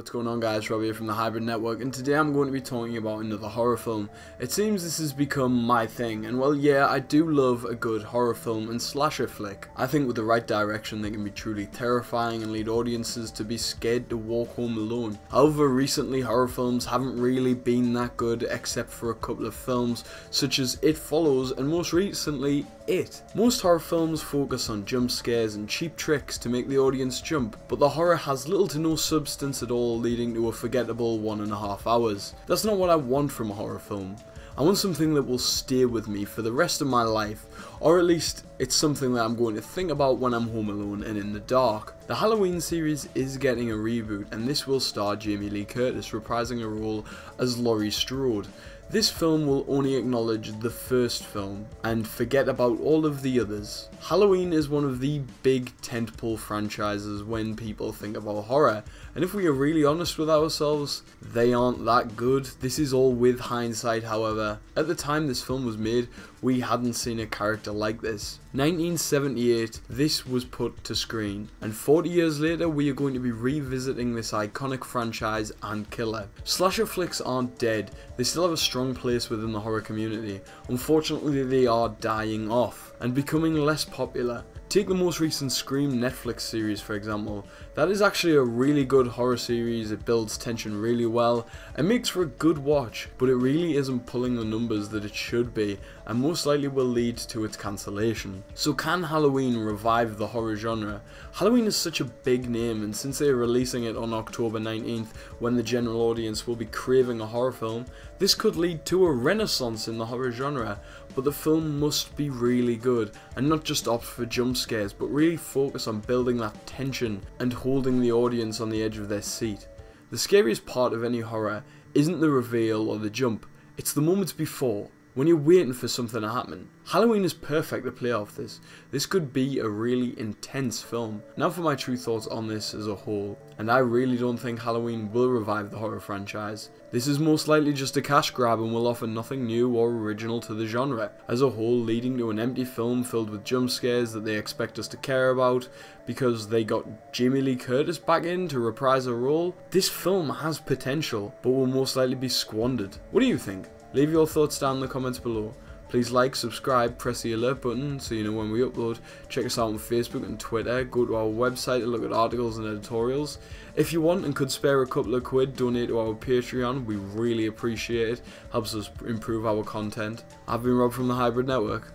what's going on guys, Rob here from the Hybrid Network, and today I'm going to be talking about another horror film. It seems this has become my thing, and well yeah, I do love a good horror film and slasher flick. I think with the right direction they can be truly terrifying and lead audiences to be scared to walk home alone. However, recently horror films haven't really been that good except for a couple of films such as It Follows and most recently It. Most horror films focus on jump scares and cheap tricks to make the audience jump, but the horror has little to no substance at all, leading to a forgettable 1.5 hours. That's not what I want from a horror film. I want something that will stay with me for the rest of my life, or at least it's something that I'm going to think about when I'm home alone and in the dark. The Halloween series is getting a reboot, and this will star Jamie Lee Curtis reprising a role as Laurie Strode. This film will only acknowledge the first film and forget about all of the others. Halloween is one of the big tentpole franchises when people think about horror, and if we are really honest with ourselves, they aren't that good. This is all with hindsight, however. At the time this film was made, we hadn't seen a character like this. 1978, this was put to screen, and 40 years later we are going to be revisiting this iconic franchise and killer. Slasher flicks aren't dead, they still have a strong place within the horror community. Unfortunately, they are dying off and becoming less popular. Take the most recent Scream Netflix series for example. That is actually a really good horror series, it builds tension really well and makes for a good watch, but it really isn't pulling the numbers that it should be and most likely will lead to its cancellation. So can Halloween revive the horror genre? Halloween is such a big name, and since they are releasing it on October 19th when the general audience will be craving a horror film, this could lead to a renaissance in the horror genre, but the film must be really good and not just opt for jump scares, but really focus on building that tension and holding the audience on the edge of their seat. The scariest part of any horror isn't the reveal or the jump, it's the moments before, when you're waiting for something to happen. Halloween is perfect to play off this. This could be a really intense film. Now for my true thoughts on this as a whole, and I really don't think Halloween will revive the horror franchise. This is most likely just a cash grab and will offer nothing new or original to the genre as a whole, leading to an empty film filled with jump scares that they expect us to care about because they got Jamie Lee Curtis back in to reprise a role. This film has potential, but will most likely be squandered. What do you think? Leave your thoughts down in the comments below. Please like, subscribe, press the alert button so you know when we upload. Check us out on Facebook and Twitter. Go to our website to look at articles and editorials. If you want and could spare a couple of quid, donate to our Patreon. We really appreciate it. Helps us improve our content. I've been Rob from the Hybrid Network.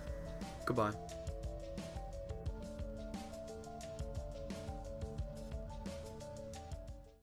Goodbye.